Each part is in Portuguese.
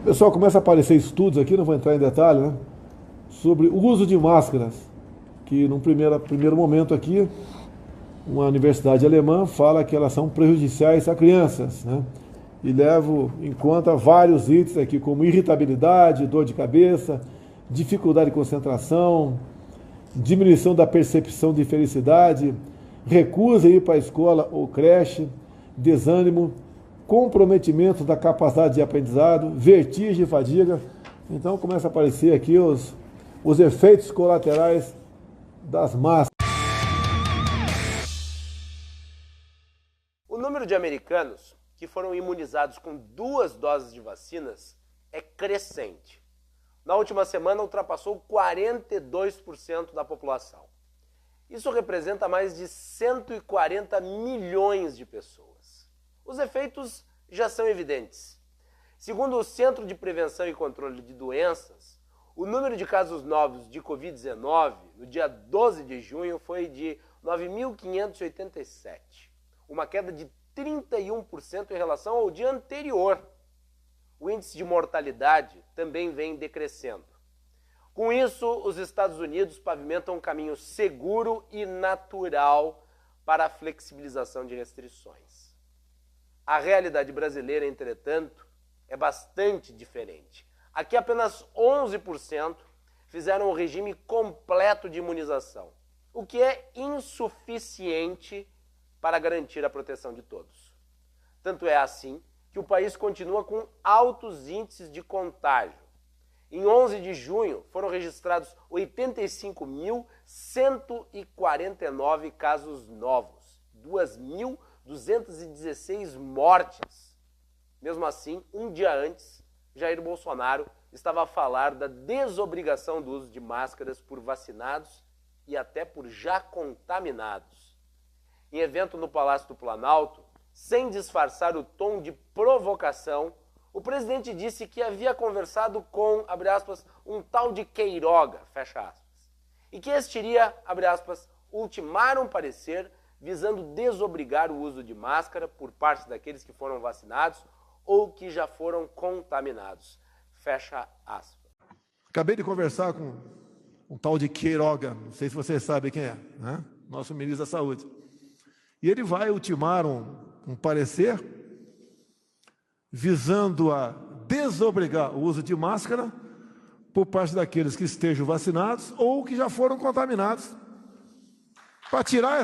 Pessoal, começa a aparecer estudos aqui, não vou entrar em detalhe, né? Sobre o uso de máscaras, que num primeiro momento aqui, uma universidade alemã fala que elas são prejudiciais a crianças, né? E levo em conta vários itens aqui, como irritabilidade, dor de cabeça, dificuldade de concentração, diminuição da percepção de felicidade, recusa em ir para a escola ou creche, desânimo, comprometimento da capacidade de aprendizado, vertigem e fadiga. Então começa a aparecer aqui os efeitos colaterais das máscaras. O número de americanos que foram imunizados com 2 doses de vacinas é crescente. Na última semana ultrapassou 42% da população. Isso representa mais de 140 milhões de pessoas. Os efeitos já são evidentes. Segundo o Centro de Prevenção e Controle de Doenças, o número de casos novos de Covid-19 no dia 12 de junho foi de 9.587, uma queda de 31% em relação ao dia anterior. O índice de mortalidade também vem decrescendo. Com isso, os Estados Unidos pavimentam um caminho seguro e natural para a flexibilização de restrições. A realidade brasileira, entretanto, é bastante diferente. Aqui apenas 11% fizeram o regime completo de imunização, o que é insuficiente para garantir a proteção de todos. Tanto é assim que o país continua com altos índices de contágio. Em 11 de junho foram registrados 85.149 casos novos, 2.216 mortes. Mesmo assim, um dia antes, Jair Bolsonaro estava a falar da desobrigação do uso de máscaras por vacinados e até por já contaminados. Em evento no Palácio do Planalto, sem disfarçar o tom de provocação, o presidente disse que havia conversado com, abre aspas, um tal de Queiroga, fecha aspas, e que este iria, abre aspas, ultimar um parecer visando desobrigar o uso de máscara por parte daqueles que foram vacinados ou que já foram contaminados, fecha aspas. Acabei de conversar com um tal de Queiroga, não sei se vocês sabem quem é, né? Nosso ministro da Saúde. E ele vai ultimar um parecer visando a desobrigar o uso de máscara por parte daqueles que estejam vacinados ou que já foram contaminados, para tirar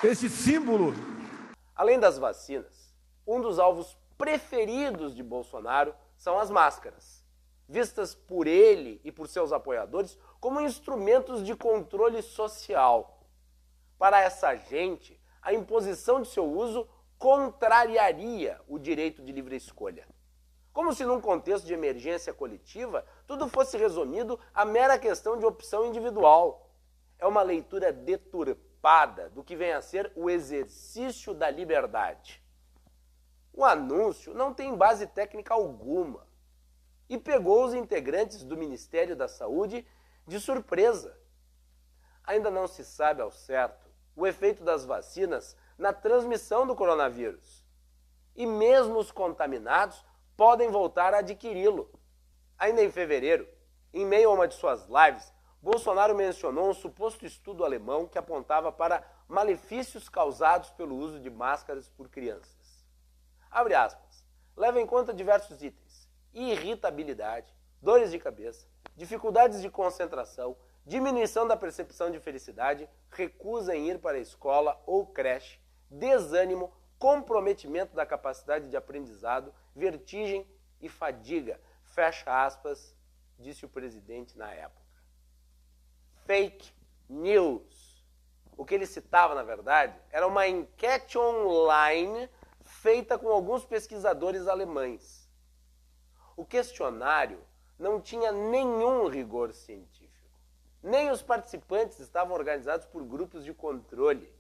esse símbolo. Além das vacinas, um dos alvos preferidos de Bolsonaro são as máscaras, vistas por ele e por seus apoiadores como instrumentos de controle social. Para essa gente, a imposição de seu uso contrariaria o direito de livre escolha. Como se num contexto de emergência coletiva, tudo fosse resumido à mera questão de opção individual. É uma leitura deturpada do que vem a ser o exercício da liberdade. O anúncio não tem base técnica alguma e pegou os integrantes do Ministério da Saúde de surpresa. Ainda não se sabe ao certo o efeito das vacinas na transmissão do coronavírus. E mesmo os contaminados podem voltar a adquiri-lo. Ainda em fevereiro, em meio a uma de suas lives, Bolsonaro mencionou um suposto estudo alemão que apontava para malefícios causados pelo uso de máscaras por crianças. Abre aspas, leva em conta diversos itens: irritabilidade, dores de cabeça, dificuldades de concentração, diminuição da percepção de felicidade, recusa em ir para a escola ou creche, desânimo, comprometimento da capacidade de aprendizado, vertigem e fadiga, fecha aspas, disse o presidente na época. Fake news. O que ele citava, na verdade, era uma enquete online feita com alguns pesquisadores alemães. O questionário não tinha nenhum rigor científico. Nem os participantes estavam organizados por grupos de controle.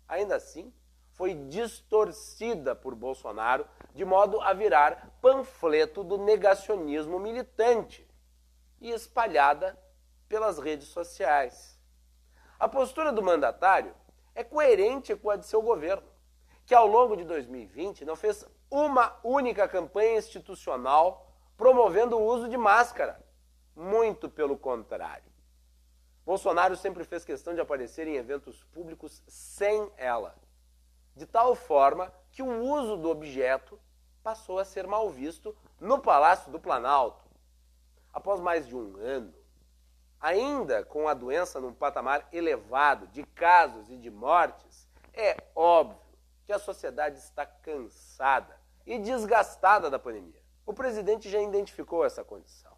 Ainda assim, foi distorcida por Bolsonaro de modo a virar panfleto do negacionismo militante e espalhada pelas redes sociais. A postura do mandatário é coerente com a de seu governo, que ao longo de 2020 não fez uma única campanha institucional promovendo o uso de máscara. Muito pelo contrário. Bolsonaro sempre fez questão de aparecer em eventos públicos sem ela, de tal forma que o uso do objeto passou a ser mal visto no Palácio do Planalto. Após mais de um ano, ainda com a doença num patamar elevado de casos e de mortes, é óbvio que a sociedade está cansada e desgastada da pandemia. O presidente já identificou essa condição.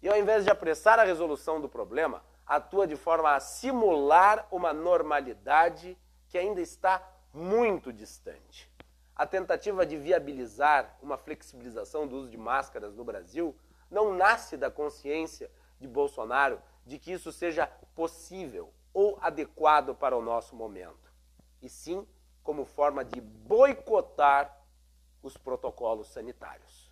E ao invés de apressar a resolução do problema, atua de forma a simular uma normalidade que ainda está muito distante. A tentativa de viabilizar uma flexibilização do uso de máscaras no Brasil não nasce da consciência de Bolsonaro de que isso seja possível ou adequado para o nosso momento, e sim como forma de boicotar os protocolos sanitários.